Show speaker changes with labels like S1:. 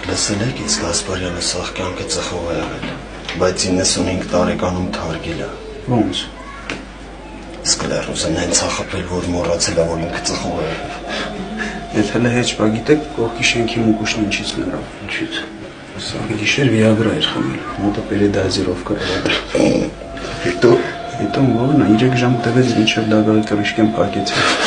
S1: Լսել եք, իսկ Գասպարյանը սաղ կյանքը ծխող է եղել, բայց 95 տարեկանում թարգել է։
S2: Ոնց։
S1: Սկլերոզը նենց է խփել, որ մոռացել է, որ ինքը ծխող է եղել։
S2: Եթ հələ հեչ բա գիտեք, կողքի շենքի մուկուշն ինչից լրավ։ Ինչից։ Սա գիշեր Վիագրա էր խմել, մոտը պերեդազիրովկա էր։ Հետո ողնա 3 ժամ տևեց, մինչև դագաղի կրիշկեն փակեցին։